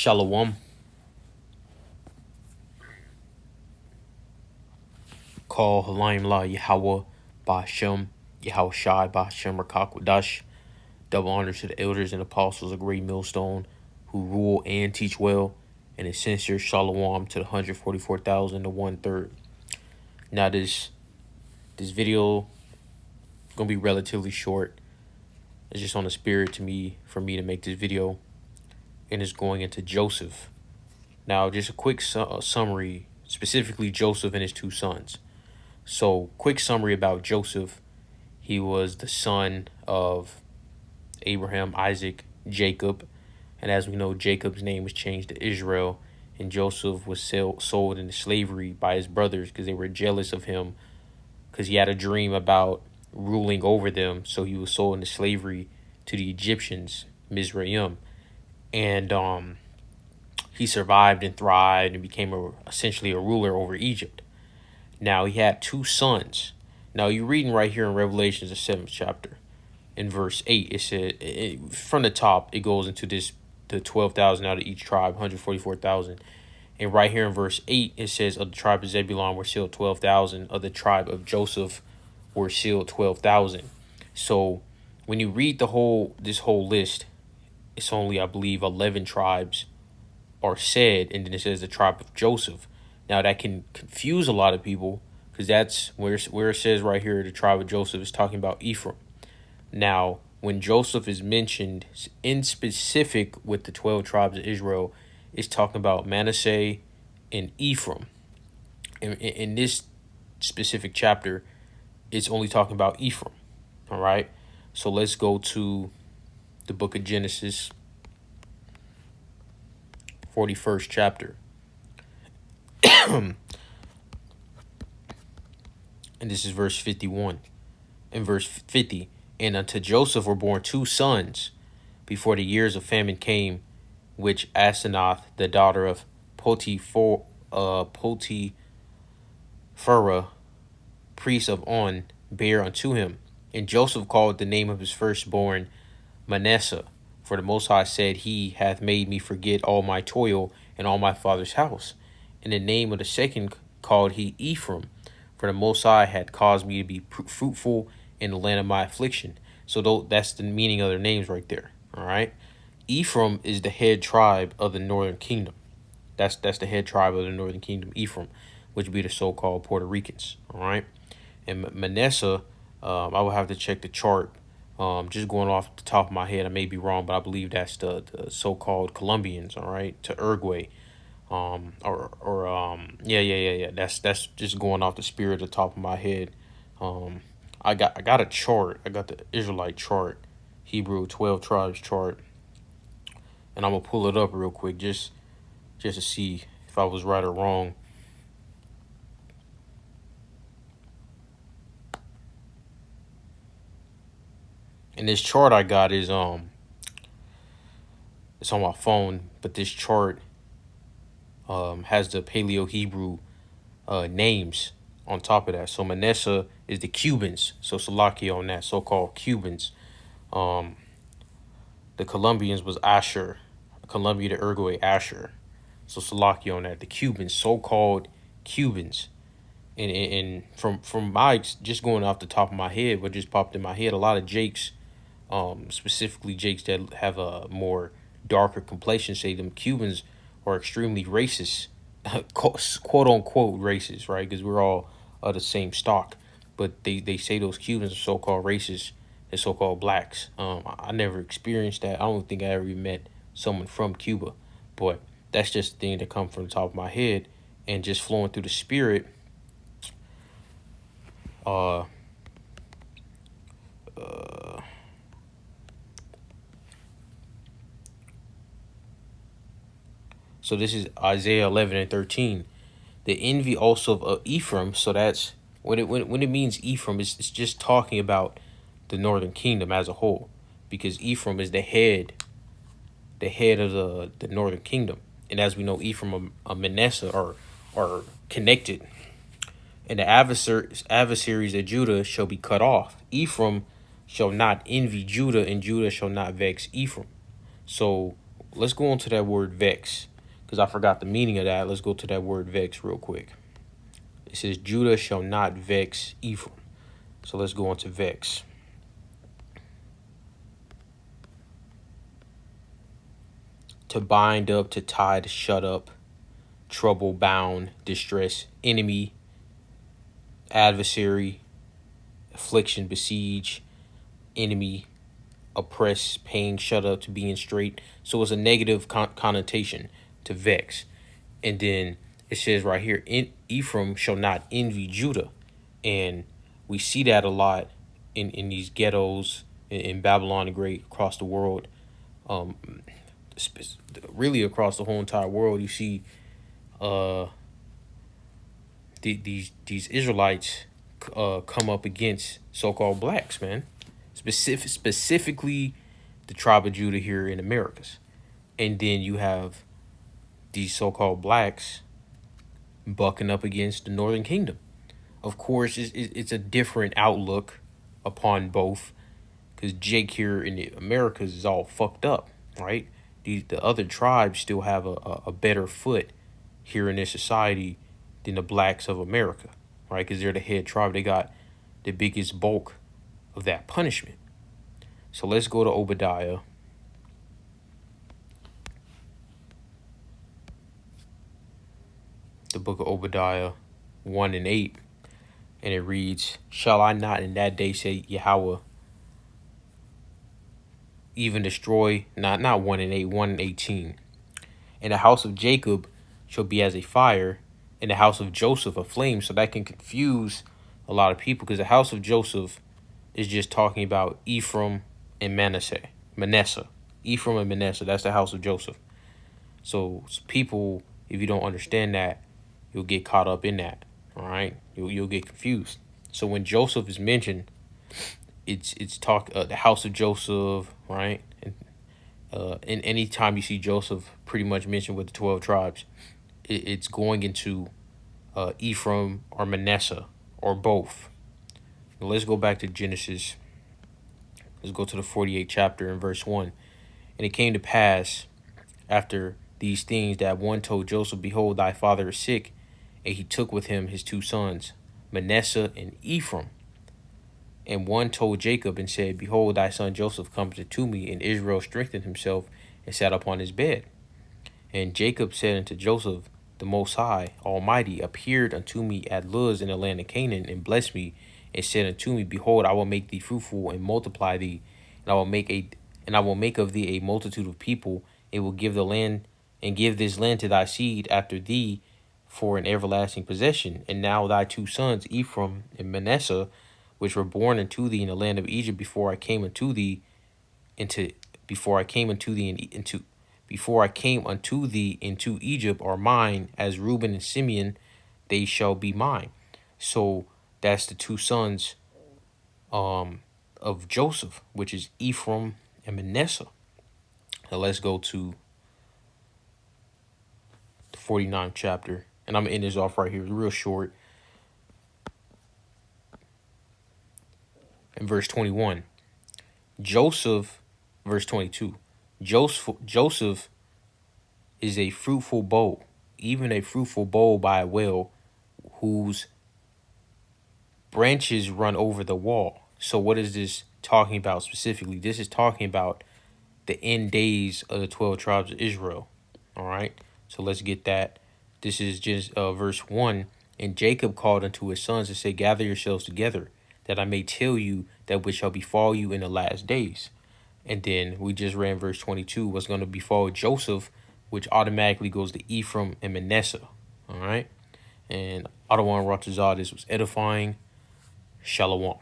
Shalom. Call Halayim La Yahweh Ba'Shem Yahweh Shai Ba'Shem Rakakwadash. Double honor to the elders and apostles of Great Millstone who rule and teach well. And a sincere shalom to the 144,000 to 1/3. Now this video gonna be relatively short. It's just on the spirit for me to make this video, and it's going into Joseph. Now, just a quick summary, specifically Joseph and his two sons. So, quick summary about Joseph. He was the son of Abraham, Isaac, Jacob. And as we know, Jacob's name was changed to Israel. And Joseph was sold into slavery by his brothers because they were jealous of him because he had a dream about ruling over them. So he was sold into slavery to the Egyptians, Mizraim. And he survived and thrived and became essentially a ruler over Egypt. Now, he had two sons. Now, you're reading right here in Revelations, the 7th chapter. In verse 8, it said, from the top, it goes into the 12,000 out of each tribe, 144,000. And right here in verse 8, it says, of the tribe of Zebulun were sealed 12,000. Of the tribe of Joseph were sealed 12,000. So, when you read this whole list, it's only, I believe, 11 tribes are said, and then it says the tribe of Joseph. Now that can confuse a lot of people because that's where it says right here the tribe of Joseph is talking about Ephraim. Now, when Joseph is mentioned in specific with the 12 tribes of Israel, it's talking about Manasseh and Ephraim. In this specific chapter, it's only talking about Ephraim. All right. So let's go to the book of Genesis, 41st chapter. And this is verse 51. In verse 50, and unto Joseph were born two sons before the years of famine came, which Asenath, the daughter of Potipharah, priest of On, bare unto him. And Joseph called the name of his firstborn Manasseh, for the Most High said, He hath made me forget all my toil and all my father's house. And the name of the second called he Ephraim, for the Most High had caused me to be fruitful in the land of my affliction. So that's the meaning of their names right there. All right. Ephraim is the head tribe of the northern kingdom. That's the head tribe of the northern kingdom, Ephraim, which would be the so-called Puerto Ricans. All right. And Manasseh, I will have to check the chart. Just going off the top of my head, I may be wrong, but I believe that's the so-called Colombians. All right, to Uruguay. Yeah. That's just going off the spirit at the top of my head. I got a chart. I got the Israelite chart, Hebrew 12 tribes chart, and I'm gonna pull it up real quick just to see if I was right or wrong. And this chart I got is it's on my phone, but this chart has the Paleo Hebrew names on top of that. So Manasseh is the Cubans. So Salakia on that, so-called Cubans. The Colombians was Asher. Colombia to Uruguay, Asher. So Salakia on that. The Cubans, so-called Cubans. And from my, just going off the top of my head, what just popped in my head, a lot of Jakes, specifically Jakes that have a more darker complexion, say them Cubans are extremely racist, quote unquote racist, right? Because we're all of the same stock, but they say those Cubans are so-called racist and so-called blacks. I never experienced that. I don't think I ever met someone from Cuba, but that's just the thing that comes from the top of my head and just flowing through the spirit. So this is Isaiah 11 and 13. The envy also of Ephraim. So that's when it means Ephraim, it's just talking about the northern kingdom as a whole, because Ephraim is the head of the northern kingdom, and as we know, Ephraim and Manasseh are connected. And the adversaries of Judah shall be cut off. Ephraim shall not envy Judah, and Judah shall not vex Ephraim. So let's go on to that word vex, because I forgot the meaning of that. Let's go to that word vex real quick. It says, Judah shall not vex Ephraim. So let's go on to vex. To bind up, to tie, to shut up, trouble, bound, distress, enemy, adversary, affliction, besiege, enemy, oppress, pain, shut up, to being straight. So it's a negative connotation to vex. And then it says right here, Ephraim shall not envy Judah. And we see that a lot in these ghettos in Babylon the Great, across the world. Really across the whole entire world, you see these Israelites come up against so-called blacks, man. Specifically the tribe of Judah here in Americas. And then you have these so-called blacks bucking up against the Northern Kingdom. Of course, it's a different outlook upon both, because Jake here in the Americas is all fucked up, right? The other tribes still have a better foot here in this society than the blacks of America, right? Because they're the head tribe. They got the biggest bulk of that punishment. So let's go to Obadiah. The book of Obadiah 1 and 8. And it reads, shall I not in that day, say Yahweh, even destroy, not 1 and 8, 1 and 18. And the house of Jacob shall be as a fire, and the house of Joseph a flame. So that can confuse a lot of people, because the house of Joseph is just talking about Ephraim and Manasseh. Ephraim and Manasseh, that's the house of Joseph. So people, if you don't understand that, you'll get caught up in that, all right? You'll get confused. So when Joseph is mentioned, it's the house of Joseph, right? And any time you see Joseph pretty much mentioned with the 12 tribes, it's going into Ephraim or Manasseh or both. Now let's go back to Genesis. Let's go to the 48th chapter in verse 1. And it came to pass after these things that one told Joseph, behold, thy father is sick. And he took with him his 2 sons, Manasseh and Ephraim. And one told Jacob and said, behold, thy son Joseph comes to me. And Israel strengthened himself and sat upon his bed. And Jacob said unto Joseph, the Most High, Almighty, appeared unto me at Luz in the land of Canaan, and blessed me, and said unto me, behold, I will make thee fruitful and multiply thee, and I will make of thee a multitude of people, and will give the land and give this land to thy seed after thee for an everlasting possession. And now thy 2 sons, Ephraim and Manasseh, which were born unto thee in the land of Egypt before I came unto thee into Egypt, are mine, as Reuben and Simeon, they shall be mine. So that's the 2 sons of Joseph, which is Ephraim and Manasseh. Now let's go to the 49th chapter. And I'm going to end this off right here. It's real short. In verse 21. Verse 22. Joseph is a fruitful bow, even a fruitful bow by a well, whose branches run over the wall. So what is this talking about specifically? This is talking about the end days of the 12 tribes of Israel. All right. So let's get that. This is just verse 1. And Jacob called unto his sons and said, gather yourselves together, that I may tell you that which shall befall you in the last days. And then we just ran verse 22, what's going to befall Joseph, which automatically goes to Ephraim and Manasseh. All right. And Adawan Ratazah, this was edifying. Shalom.